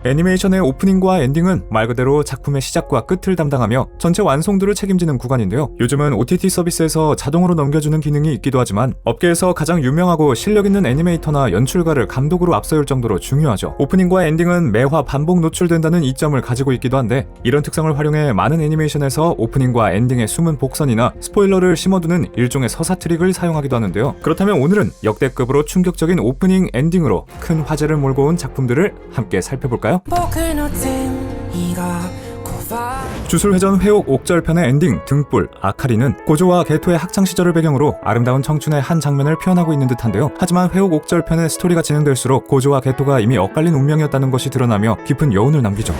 애니메이션의 오프닝과 엔딩은 말 그대로 작품의 시작과 끝을 담당하며 전체 완성도를 책임지는 구간인데요. 요즘은 OTT 서비스에서 자동으로 넘겨주는 기능이 있기도 하지만 업계에서 가장 유명하고 실력 있는 애니메이터나 연출가를 감독으로 앞세울 정도로 중요하죠. 오프닝과 엔딩은 매화 반복 노출된다는 이점을 가지고 있기도 한데 이런 특성을 활용해 많은 애니메이션에서 오프닝과 엔딩의 숨은 복선이나 스포일러를 심어두는 일종의 서사 트릭을 사용하기도 하는데요. 그렇다면 오늘은 역대급으로 충격적인 오프닝, 엔딩으로 큰 화제를 몰고 온 작품들을 함께 살펴볼까요? 주술회전 회옥 옥절편의 엔딩 등불 아카리는 고조와 게토의 학창시절을 배경으로 아름다운 청춘의 한 장면을 표현하고 있는 듯한데요. 하지만 회옥 옥절편의 스토리가 진행될수록 고조와 게토가 이미 엇갈린 운명이었다는 것이 드러나며 깊은 여운을 남기죠.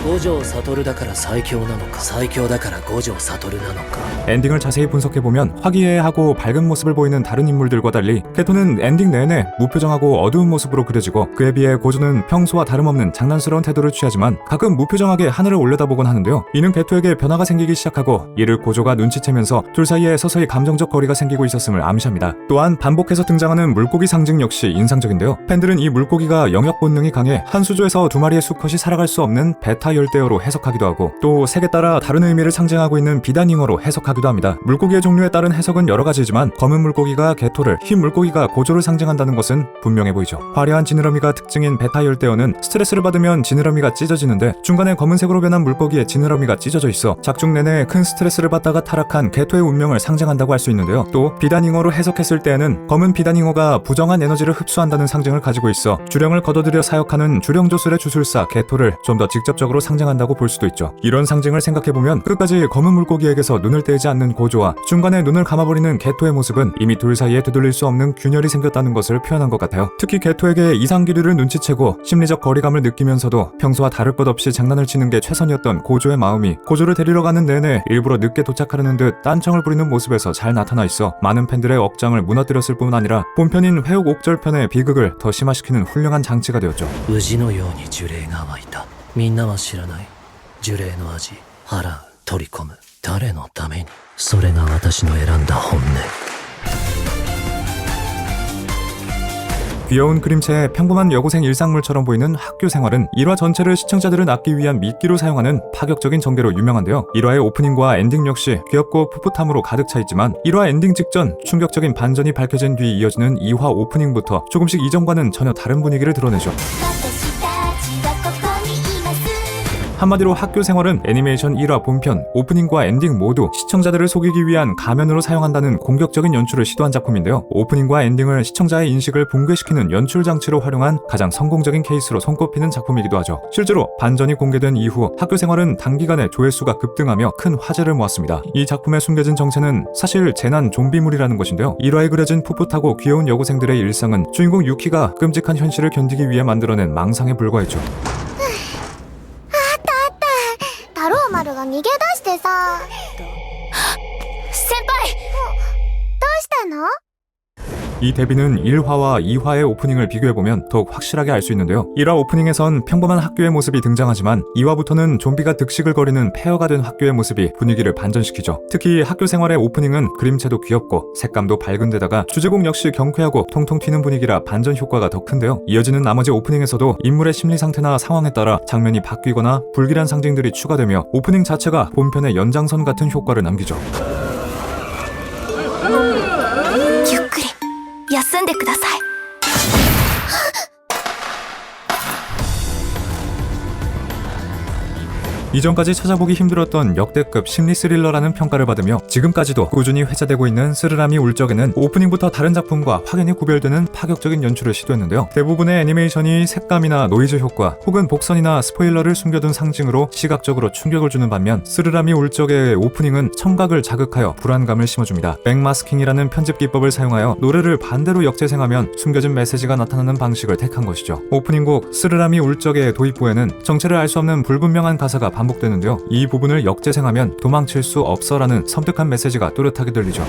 엔딩을 자세히 분석해보면 화기애애하고 밝은 모습을 보이는 다른 인물들과 달리 게토는 엔딩 내내 무표정하고 어두운 모습으로 그려지고 그에 비해 고조는 평소와 다름없는 장난스러운 태도를 취하지만 가끔 무표정하게 하늘을 올려다보곤 하는데요. 이는 게토에게 변화가 생기기 시작하고 이를 고조가 눈치채면서 둘 사이에 서서히 감정적 거리가 생기고 있었음을 암시합니다. 또한 반복해서 등장하는 물고기 상징 역시 인상적인데요. 팬들은 이 물고기가 영역 본능이 강해 한 수조에서 두 마리의 수컷이 살아갈 수 없는 베타 열대어로 해석하기도 하고 또 색에 따라 다른 의미를 상징하고 있는 비단잉어로 해석하기도 합니다. 물고기의 종류에 따른 해석은 여러 가지지만 검은 물고기가 게토를, 흰 물고기가 고조를 상징한다는 것은 분명해 보이죠. 화려한 지느러미가 특징인 베타 열대어는 스트레스를 받으면 지느러미가 찢어지는데 중간에 검은색으로 변한 물고기의 지느러미가 찢어져 있어 작중 내내 큰 스트레스를 받다가 타락한 게토의 운명을 상징한다고 할 수 있는데요. 또 비단잉어로 해석했을 때에는 검은 비단잉어가 부정한 에너지를 흡수한다는 상징을 가지고 있어 주령을 거둬들여 사역하는 주령조술의 주술사 게토를 좀 더 직접적으로 상징한다고 볼 수도 있죠. 이런 상징을 생각해보면 끝까지 검은 물고기에게서 눈을 떼지 않는 고조와 중간에 눈을 감아버리는 게토의 모습은 이미 둘 사이에 되돌릴 수 없는 균열이 생겼다는 것을 표현한 것 같아요. 특히 게토에게 이상 기류를 눈치채고 심리적 거리감을 느끼면서도 평소와 다를 것 없이 장난을 치는 게 최선이었던 고조의 마음이 고조를 데리러 가는 내내 일부러 늦게 도착하려는 듯 딴청을 부리는 모습에서 잘 나타나 있어 많은 팬들의 억장을 무너뜨렸을 뿐 아니라 본편인 회옥 옥절편의 비극을 더 심화시키는 훌륭한 장치가 되었죠. 宇治のように呪霊が湧いた。みんなは知らない呪霊の味。払う、取り込む。誰のために。それが私の選んだ本音。 귀여운 그림체의 평범한 여고생 일상물처럼 보이는 학교 생활은 1화 전체를 시청자들을 낳기 위한 미끼로 사용하는 파격적인 전개로 유명한데요. 1화의 오프닝과 엔딩 역시 귀엽고 풋풋함으로 가득 차 있지만 1화 엔딩 직전 충격적인 반전이 밝혀진 뒤 이어지는 2화 오프닝부터 조금씩 이전과는 전혀 다른 분위기를 드러내죠. 한마디로 학교 생활은 애니메이션 1화 본편, 오프닝과 엔딩 모두 시청자들을 속이기 위한 가면으로 사용한다는 공격적인 연출을 시도한 작품인데요. 오프닝과 엔딩을 시청자의 인식을 붕괴시키는 연출 장치로 활용한 가장 성공적인 케이스로 손꼽히는 작품이기도 하죠. 실제로 반전이 공개된 이후 학교 생활은 단기간에 조회수가 급등하며 큰 화제를 모았습니다. 이 작품에 숨겨진 정체는 사실 재난 좀비물이라는 것인데요. 1화에 그려진 풋풋하고 귀여운 여고생들의 일상은 주인공 유키가 끔찍한 현실을 견디기 위해 만들어낸 망상에 불과했죠. 太郎丸が逃げ出してさ。先輩、どうしたの？ 이 데뷔는 1화와 2화의 오프닝을 비교해보면 더욱 확실하게 알 수 있는데요. 1화 오프닝에선 평범한 학교의 모습이 등장하지만 2화부터는 좀비가 득식을 거리는 폐허가 된 학교의 모습이 분위기를 반전시키죠. 특히 학교 생활의 오프닝은 그림체도 귀엽고 색감도 밝은 데다가 주제곡 역시 경쾌하고 통통 튀는 분위기라 반전 효과가 더 큰데요. 이어지는 나머지 오프닝에서도 인물의 심리 상태나 상황에 따라 장면이 바뀌거나 불길한 상징들이 추가되며 오프닝 자체가 본편의 연장선 같은 효과를 남기죠. ゆっくり休んでください。 이전까지 찾아보기 힘들었던 역대급 심리 스릴러라는 평가를 받으며 지금까지도 꾸준히 회자되고 있는 스르라미 울적에는 오프닝부터 다른 작품과 확연히 구별되는 파격적인 연출을 시도했는데요. 대부분의 애니메이션이 색감이나 노이즈 효과 혹은 복선이나 스포일러를 숨겨둔 상징으로 시각적으로 충격을 주는 반면 스르라미 울적의 오프닝은 청각을 자극하여 불안감을 심어줍니다. 백마스킹이라는 편집 기법을 사용하여 노래를 반대로 역재생하면 숨겨진 메시지가 나타나는 방식을 택한 것이죠. 오프닝곡 스르라미 울적의 도입부에는 정체를 알 수 없는 불분명한 가사가 반복되는데요. 이 부분을 역재생하면 도망칠 수 없어라는 섬뜩한 메시지가 또렷하게 들리죠.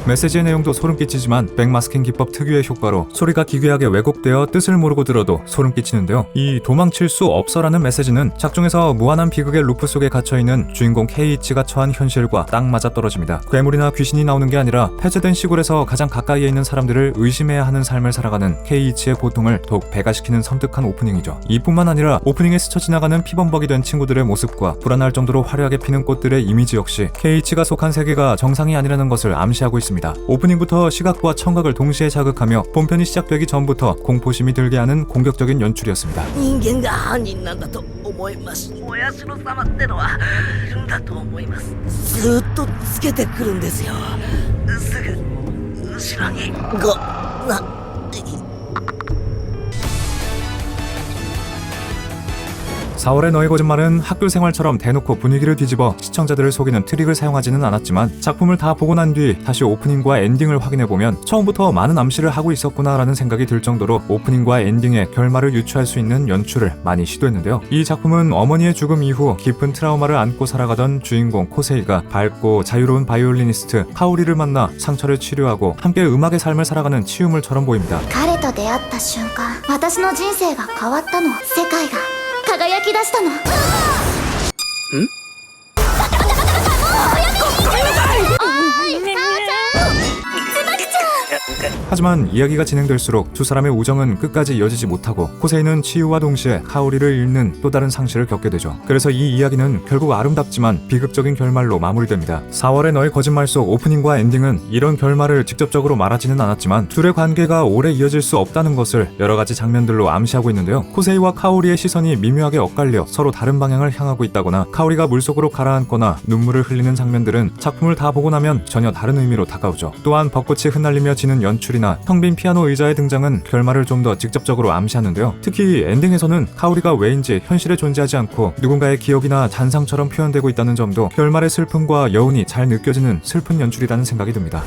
메시지의 내용도 소름 끼치지만 백마스킹 기법 특유의 효과로 소리가 기괴하게 왜곡되어 뜻을 모르고 들어도 소름 끼치는데요. 이 도망칠 수 없어라는 메시지는 작중에서 무한한 비극의 루프 속에 갇혀있는 주인공 케이이치가 처한 현실과 딱 맞아떨어집니다. 괴물이나 귀신이 나오는 게 아니라 폐쇄된 시골에서 가장 가까이에 있는 사람들을 의심해야 하는 삶을 살아가는 케이이치의 고통을 더욱 배가시키는 섬뜩한 오프닝이죠. 이뿐만 아니라 오프닝에 스쳐 지나가는 피범벅이 된 친구들의 모습과 불안할 정도로 화려하게 피는 꽃들의 이미지 역시 케이이치가 속한 세계가 정상이 아니라는 것을 암시하고 있습니다. 오프닝부터 시각과 청각을 동시에 자극하며 본편이 시작되기 전부터 공포심이 들게 하는 공격적인 연출이었습니다. 人間が犯人なんだと思います。お社様ってのはいるんだと思います。ずっとつけてくるんですよ。すぐ後ろにな 4월의 너의 거짓말은 학교 생활처럼 대놓고 분위기를 뒤집어 시청자들을 속이는 트릭을 사용하지는 않았지만 작품을 다 보고 난 뒤 다시 오프닝과 엔딩을 확인해보면 처음부터 많은 암시를 하고 있었구나라는 생각이 들 정도로 오프닝과 엔딩의 결말을 유추할 수 있는 연출을 많이 시도했는데요. 이 작품은 어머니의 죽음 이후 깊은 트라우마를 안고 살아가던 주인공 코세이가 밝고 자유로운 바이올리니스트 카오리를 만나 상처를 치료하고 함께 음악의 삶을 살아가는 치유물처럼 보입니다. 彼と出会った瞬間、私の人生が変わったの。世界が輝き出したの。하지만 이야기가 진행될수록 두 사람의 우정은 끝까지 이어지지 못하고 코세이는 치유와 동시에 카오리를 잃는 또 다른 상실을 겪게 되죠. 그래서 이 이야기는 결국 아름답지만 비극적인 결말로 마무리됩니다. 4월의 너의 거짓말 속 오프닝과 엔딩은 이런 결말을 직접적으로 말하지는 않았지만 둘의 관계가 오래 이어질 수 없다는 것을 여러 가지 장면들로 암시하고 있는데요. 코세이와 카오리의 시선이 미묘하게 엇갈려 서로 다른 방향을 향하고 있다거나 카오리가 물속으로 가라앉거나 눈물을 흘리는 장면들은 작품을 다 보고 나면 전혀 다른 의미로 다가오죠. 또한 벚꽃이 흩날리며 지는 연출이나 텅 빈 피아노 의자의 등장은 결말을 좀 더 직접적으로 암시하는데요. 특히 엔딩에서는 카오리가 왜인지 현실에 존재하지 않고 누군가의 기억이나 잔상처럼 표현되고 있다는 점도 결말의 슬픔과 여운이 잘 느껴지는 슬픈 연출이라는 생각이 듭니다.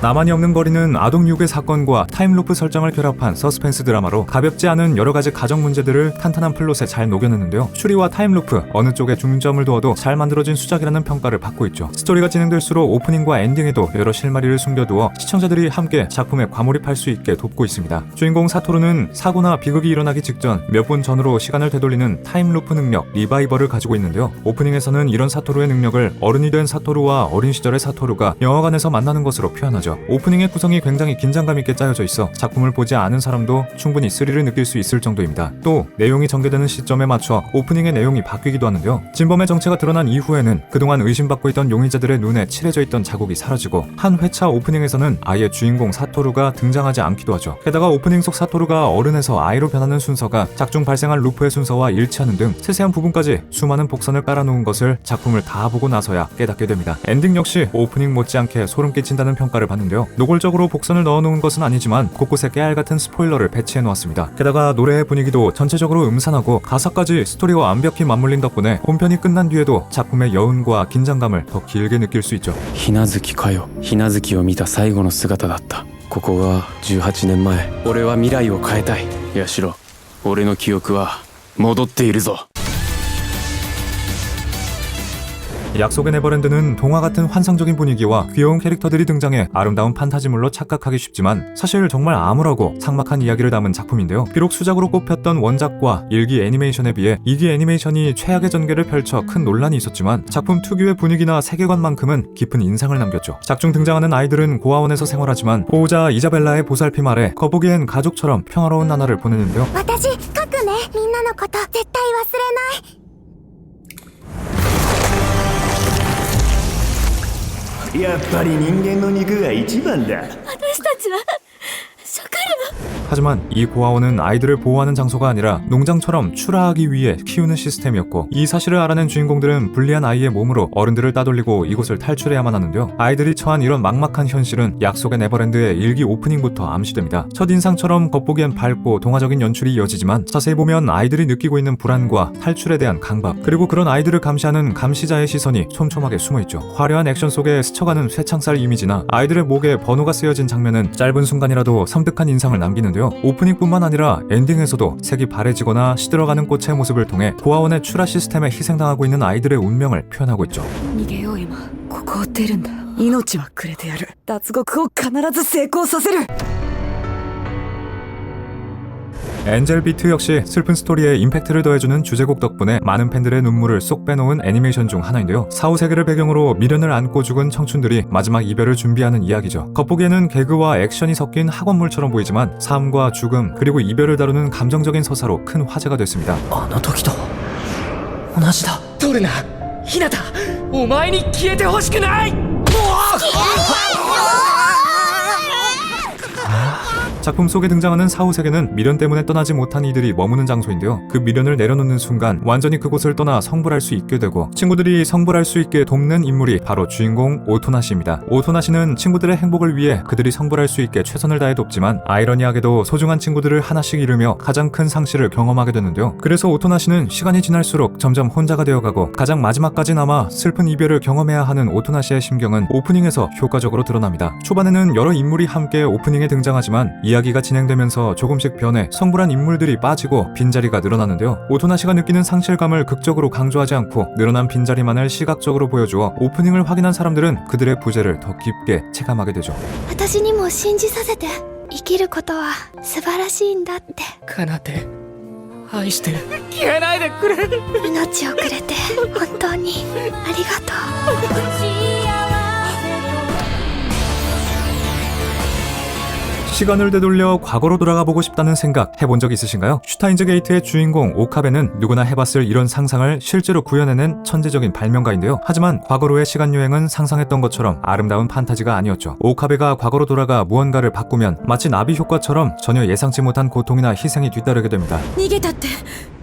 나만이 없는 거리는 아동 유괴 사건과 타임루프 설정을 결합한 서스펜스 드라마로 가볍지 않은 여러가지 가정 문제들을 탄탄한 플롯에 잘 녹여냈는데요. 추리와 타임루프 어느 쪽에 중점을 두어도 잘 만들어진 수작이라는 평가를 받고 있죠. 스토리가 진행될수록 오프닝과 엔딩에도 여러 실마리를 숨겨두어 시청자들이 함께 작품에 과몰입할 수 있게 돕고 있습니다. 주인공 사토루는 사고나 비극이 일어나기 직전 몇 분 전으로 시간을 되돌리는 타임루프 능력 리바이벌을 가지고 있는데요. 오프닝에서는 이런 사토루의 능력을 어른이 된 사토루와 어린 시절의 사토루가 영화관에서 만나는 것으로 표현하죠. 오프닝의 구성이 굉장히 긴장감 있게 짜여져 있어 작품을 보지 않은 사람도 충분히 스릴을 느낄 수 있을 정도입니다. 또 내용이 전개되는 시점에 맞춰 오프닝의 내용이 바뀌기도 하는데요. 진범의 정체가 드러난 이후에는 그동안 의심받고 있던 용의자들의 눈에 칠해져 있던 자국이 사라지고 한 회차 오프닝에서는 아예 주인공 사토루가 등장하지 않기도 하죠. 게다가 오프닝 속 사토루가 어른에서 아이로 변하는 순서가 작중 발생한 루프의 순서와 일치하는 등 세세한 부분까지 수많은 복선을 깔아놓은 것을 작품을 다 보고 나서야 깨닫게 됩니다. 엔딩 역시 오프닝 못지않게 소름 끼친다는 평가를 받는데요. 노골적으로 복선을 넣어놓은 것은 아니지만 곳곳에 깨알같은 스포일러를 배치해놓았습니다. 게다가 노래의 분위기도 전체적으로 음산하고 가사까지 스토리와 완벽히 맞물린 덕분에 본편이 끝난 뒤에도 작품의 여운과 긴장감을 더 길게 느낄 수 있죠. ひなずきかよ。ひなずきを見た最後の姿だった。ここが18年前。俺は未来を変えたい。ヤシロ、俺の記憶は戻っているぞ。 약속의 네버랜드는 동화 같은 환상적인 분위기와 귀여운 캐릭터들이 등장해 아름다운 판타지물로 착각하기 쉽지만 사실 정말 암울하고 삭막한 이야기를 담은 작품인데요. 비록 수작으로 꼽혔던 원작과 1기 애니메이션에 비해 2기 애니메이션이 최악의 전개를 펼쳐 큰 논란이 있었지만 작품 특유의 분위기나 세계관만큼은 깊은 인상을 남겼죠. 작중 등장하는 아이들은 고아원에서 생활하지만 보호자 이자벨라의 보살핌 아래 거북이엔 가족처럼 평화로운 나날을 보내는데요. 私書くね。みんなのこと絶対忘れない。 やっぱり人間の肉が一番だ。私たちは食料。 하지만 이 고아원은 아이들을 보호하는 장소가 아니라 농장처럼 출하하기 위해 키우는 시스템이었고 이 사실을 알아낸 주인공들은 불리한 아이의 몸으로 어른들을 따돌리고 이곳을 탈출해야만 하는데요. 아이들이 처한 이런 막막한 현실은 약속의 네버랜드의 1기 오프닝부터 암시됩니다. 첫인상처럼 겉보기엔 밝고 동화적인 연출이 이어지지만 자세히 보면 아이들이 느끼고 있는 불안과 탈출에 대한 강박 그리고 그런 아이들을 감시하는 감시자의 시선이 촘촘하게 숨어있죠. 화려한 액션 속에 스쳐가는 쇠창살 이미지나 아이들의 목에 번호가 쓰여진 장면은 짧은 순간이라도 섬뜩한 인상을 남기는데요. 있는데요. 오프닝뿐만 아니라 엔딩에서도 색이 바래지거나 시들어가는 꽃의 모습을 통해 고아원의 출하 시스템에 희생당하고 있는 아이들의 운명을 표현하고 있죠. 逃げよう今ここを出るんだ命はくれてやる脱獄を必ず成功させる 엔젤 비트 역시 슬픈 스토리에 임팩트를 더해주는 주제곡 덕분에 많은 팬들의 눈물을 쏙 빼놓은 애니메이션 중 하나인데요. 사후 세계를 배경으로 미련을 안고 죽은 청춘들이 마지막 이별을 준비하는 이야기죠. 겉보기에는 개그와 액션이 섞인 학원물처럼 보이지만 삶과 죽음 그리고 이별을 다루는 감정적인 서사로 큰 화제가 됐습니다. あの時と同じだ。トルナ、ヒナタ、お前に消えてほしくない。 작품 속에 등장하는 사후 세계는 미련 때문에 떠나지 못한 이들이 머무는 장소인데요. 그 미련을 내려놓는 순간 완전히 그곳을 떠나 성불할 수 있게 되고 친구들이 성불할 수 있게 돕는 인물이 바로 주인공 오토나 씨입니다. 오토나 씨는 친구들의 행복을 위해 그들이 성불할 수 있게 최선을 다해 돕지만 아이러니하게도 소중한 친구들을 하나씩 잃으며 가장 큰 상실을 경험하게 되는데요. 그래서 오토나 씨는 시간이 지날수록 점점 혼자가 되어가고 가장 마지막까지 남아 슬픈 이별을 경험해야 하는 오토나 씨의 심경은 오프닝에서 효과적으로 드러납니다. 초반에는 여러 인물이 함께 오프닝에 등장하지만 이야기가 진행되면서 조금씩 변해 성불한 인물들이 빠지고 빈자리가 늘어나는데요. 오토나 씨가 느끼는 상실감을 극적으로 강조하지 않고 늘어난 빈자리만을 시각적으로 보여주어 오프닝을 확인한 사람들은 그들의 부재를 더 깊게 체감하게 되죠. 私にも信じさせて生きることは素晴らしいんだって。かなて愛してる。消えないでくれ。命をくれて本当にありがとう。 시간을 되돌려 과거로 돌아가 보고 싶다는 생각 해본 적 있으신가요? 슈타인즈 게이트의 주인공 오카베는 누구나 해봤을 이런 상상을 실제로 구현해낸 천재적인 발명가인데요. 하지만 과거로의 시간여행은 상상했던 것처럼 아름다운 판타지가 아니었죠. 오카베가 과거로 돌아가 무언가를 바꾸면 마치 나비 효과처럼 전혀 예상치 못한 고통이나 희생이 뒤따르게 됩니다. 逃げたって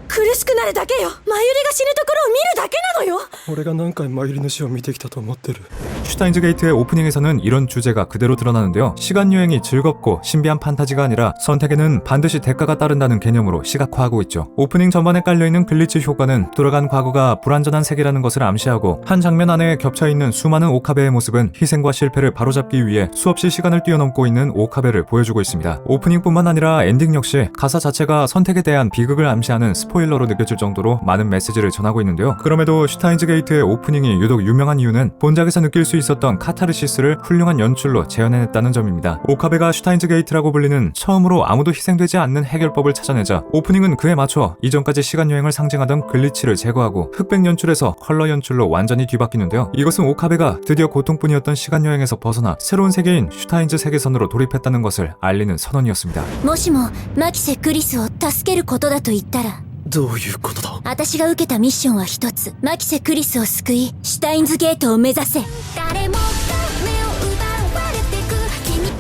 苦しくなるだけよマユリが死ぬところを見るだけなのよ俺が何回マユリの死を見てきたと思ってる。 슈타인즈 게이트의 오프닝에서는 이런 주제가 그대로 드러나는데요. 시간여행이 즐겁고 신비한 판타지가 아니라 선택에는 반드시 대가가 따른다는 개념으로 시각화하고 있죠. 오프닝 전반에 깔려있는 글리치 효과는 돌아간 과거가 불완전한 세계라는 것을 암시하고 한 장면 안에 겹쳐있는 수많은 오카베의 모습은 희생과 실패를 바로잡기 위해 수없이 시간을 뛰어넘고 있는 오카베를 보여주고 있습니다. 오프닝뿐만 아니라 엔딩 역시 가사 자체가 선택에 대한 비극을 암시하는 스포일러로 느껴질 정도로 많은 메시지를 전하고 있는데요. 그럼에도 슈타인즈 게이트의 오프닝이 유독 유명한 이유는 본작에서 느낄 수 있었던 카타르시스를 훌륭한 연출로 재현해냈다는 점입니다. 오카베가 슈타인즈 게이트라고 불리는 처음으로 아무도 희생되지 않는 해결법을 찾아내자 오프닝은 그에 맞춰 이전까지 시간여행을 상징하던 글리치를 제거하고 흑백 연출에서 컬러 연출로 완전히 뒤바뀌는데요. 이것은 오카베가 드디어 고통뿐이었던 시간여행에서 벗어나 새로운 세계인 슈타인즈 세계선으로 돌입했다는 것을 알리는 선언이었습니다. もしもマキセ・クリスを助けることだと言ったらどういうことだ。私が受けたミッションは一つマキセ・クリスを救いシュタインズゲートを目指せ誰も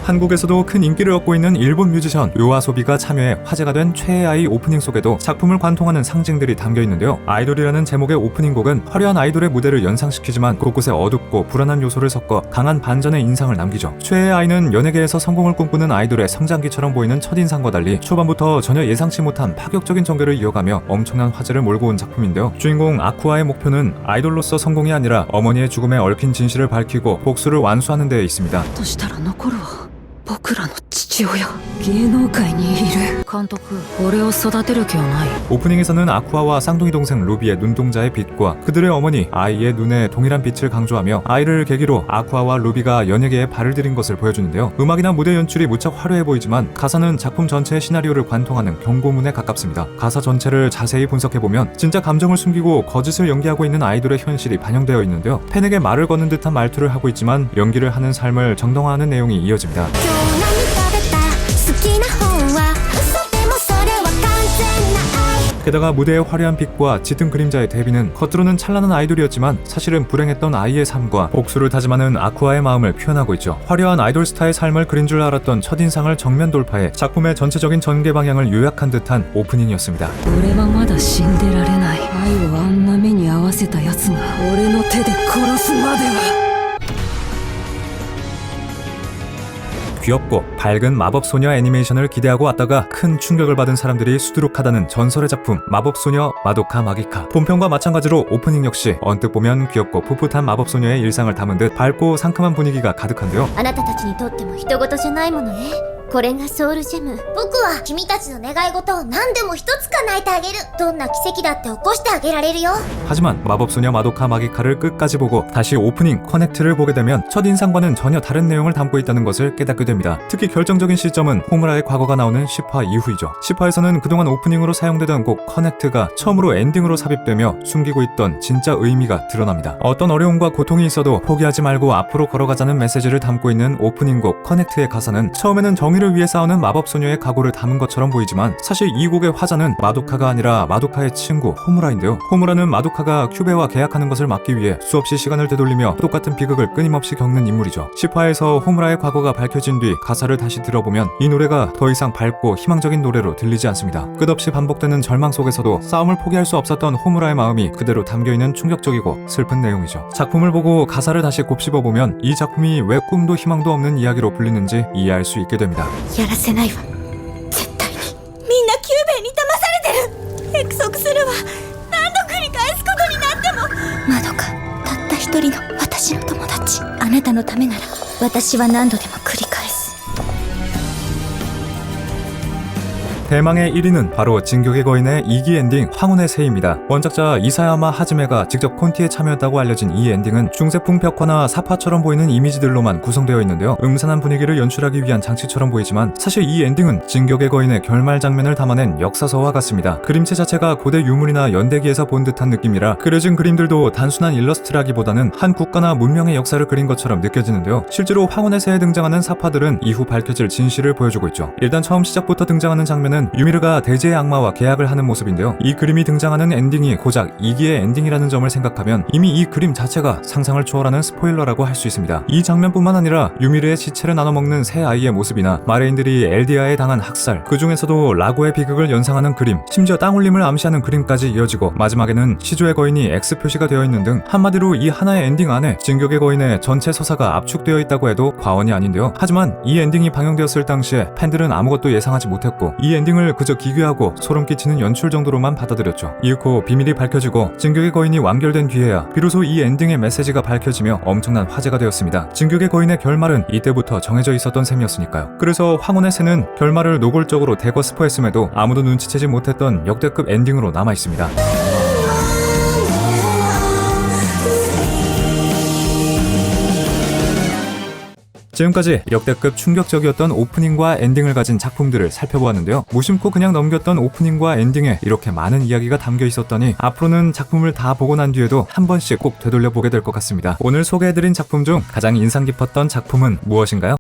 한국에서도 큰 인기를 얻고 있는 일본 뮤지션 요아소비가 참여해 화제가 된 최애 아이 오프닝 속에도 작품을 관통하는 상징들이 담겨 있는데요. 아이돌이라는 제목의 오프닝 곡은 화려한 아이돌의 무대를 연상시키지만 곳곳에 어둡고 불안한 요소를 섞어 강한 반전의 인상을 남기죠. 최애 아이는 연예계에서 성공을 꿈꾸는 아이돌의 성장기처럼 보이는 첫인상과 달리 초반부터 전혀 예상치 못한 파격적인 전개를 이어가며 엄청난 화제를 몰고 온 작품인데요. 주인공 아쿠아의 목표는 아이돌로서 성공이 아니라 어머니의 죽음에 얽힌 진실을 밝히고 복수를 완수하는 데에 있습니다. としたら残るは僕らの父親芸能界にいる監督俺を育てる気はない 오프닝에서는 아쿠아와 쌍둥이 동생 루비의 눈동자의 빛과 그들의 어머니 아이의 눈에 동일한 빛을 강조하며 아이를 계기로 아쿠아와 루비가 연예계에 발을 들인 것을 보여주는데요. 음악이나 무대 연출이 무척 화려해 보이지만 가사는 작품 전체의 시나리오를 관통하는 경고문에 가깝습니다. 가사 전체를 자세히 분석해보면 진짜 감정을 숨기고 거짓을 연기하고 있는 아이돌의 현실이 반영되어 있는데요. 팬에게 말을 거는 듯한 말투를 하고 있지만 연기를 하는 삶을 정당화하는 내용이 이어집니다. 게다가 무대의 화려한 빛과 짙은 그림자의 대비는 겉으로는 찬란한 아이돌이었지만 사실은 불행했던 아이의 삶과 복수를 다짐하는 아쿠아의 마음을 표현하고 있죠. 화려한 아이돌 스타의 삶을 그린 줄 알았던 첫인상을 정면 돌파해 작품의 전체적인 전개 방향을 요약한 듯한 오프닝이었습니다. 俺はまだ死んでられない愛をあんな目に遭わせた奴が俺の手で殺すまでは 귀엽고 밝은 마법소녀 애니메이션을 기대하고 왔다가 큰 충격을 받은 사람들이 수두룩하다는 전설의 작품 마법소녀 마도카 마기카. 본편과 마찬가지로 오프닝 역시 언뜻 보면 귀엽고 풋풋한 마법소녀의 일상을 담은 듯 밝고 상큼한 분위기가 가득한데요. あなたたちにとっても人事じゃないものねこれがソウルジェム。僕は君たちの願い事を何でも一つ叶えてあげる。どんな奇跡だって起こしてあげられるよ。 하지만 마법소녀 마도카 마기카를 끝까지 보고 다시 오프닝 커넥트를 보게 되면 첫인상과는 전혀 다른 내용을 담고 있다는 것을 깨닫게 됩니다. 특히 결정적인 시점은 호무라의 과거가 나오는 10화 이후이죠. 10화에서는 그동안 오프닝으로 사용되던 곡 커넥트가 처음으로 엔딩으로 삽입되며 숨기고 있던 진짜 의미가 드러납니다. 어떤 어려움과 고통이 있어도 포기하지 말고 앞으로 걸어가자는 메시지를 담고 있는 오프닝 곡 커넥트의 가사는 처음에는 정의를 위해 싸우는 마법소녀의 각오를 담은 것처럼 보이지만 사실 이 곡의 화자는 마도카가 아니라 마도카의 친구 호무라인데요. 호무라는 마도카가 큐베와 계약하는 것을 막기 위해 수없이 시간을 되돌리며 똑같은 비극을 끊임없이 겪는 인물이죠. 10화에서 호무라의 과거가 밝혀진 뒤 가사를 다시 들어보면 이 노래가 더 이상 밝고 희망적인 노래로 들리지 않습니다. 끝없이 반복되는 절망 속에서도 싸움을 포기할 수 없었던 호무라의 마음이 그대로 담겨있는 충격적이고 슬픈 내용이죠. 작품을 보고 가사를 다시 곱씹어보면 이 작품이 왜 꿈도 희망도 없는 이야기로 불리는지 이해할 수 있게 됩니다. やらせないわ。絶対に。みんなキューベイに騙されてる。約束するわ。何度繰り返すことになっても。まどか、たった一人の私の友達。あなたのためなら私は何度でも繰り返す。 대망의 1위는 바로 진격의 거인의 2기 엔딩 황혼의 새입니다. 원작자 이사야마 하지메가 직접 콘티에 참여했다고 알려진 이 엔딩은 중세풍 벽화나 사파처럼 보이는 이미지들로만 구성되어 있는데요. 음산한 분위기를 연출하기 위한 장치처럼 보이지만 사실 이 엔딩은 진격의 거인의 결말 장면을 담아낸 역사서와 같습니다. 그림체 자체가 고대 유물이나 연대기에서 본 듯한 느낌이라 그려진 그림들도 단순한 일러스트라기보다는 한 국가나 문명의 역사를 그린 것처럼 느껴지는데요. 실제로 황혼의 새에 등장하는 사파들은 이후 밝혀질 진실을 보여주고 있죠. 일단 처음 시작부터 등장하는 장면은 유미르가 대지의 악마와 계약을 하는 모습인데요. 이 그림이 등장하는 엔딩이 고작 2기의 엔딩이라는 점을 생각하면 이미 이 그림 자체가 상상을 초월하는 스포일러라고 할 수 있습니다. 이 장면뿐만 아니라 유미르의 시체를 나눠먹는 새 아이의 모습이나 마레인들이 엘디아에 당한 학살, 그 중에서도 라고의 비극을 연상하는 그림, 심지어 땅울림을 암시하는 그림까지 이어지고 마지막에는 시조의 거인이 X 표시가 되어 있는 등 한마디로 이 하나의 엔딩 안에 진격의 거인의 전체 서사가 압축되어 있다고 해도 과언이 아닌데요. 하지만 이 엔딩이 방영되었을 당시에 팬들은 아무것도 예상하지 못했고 이 엔딩을 그저 기괴하고 소름 끼치는 연출 정도로만 받아들였죠. 이윽고 비밀이 밝혀지고 진격의 거인이 완결된 뒤에야 비로소 이 엔딩의 메시지가 밝혀지며 엄청난 화제가 되었습니다. 진격의 거인의 결말은 이때부터 정해져 있었던 셈이었으니까요. 그래서 황혼의 새는 결말을 노골적으로 대거 스포했음에도 아무도 눈치채지 못했던 역대급 엔딩으로 남아있습니다. 지금까지 역대급 충격적이었던 오프닝과 엔딩을 가진 작품들을 살펴보았는데요. 무심코 그냥 넘겼던 오프닝과 엔딩에 이렇게 많은 이야기가 담겨 있었더니 앞으로는 작품을 다 보고 난 뒤에도 한 번씩 꼭 되돌려보게 될 것 같습니다. 오늘 소개해드린 작품 중 가장 인상 깊었던 작품은 무엇인가요?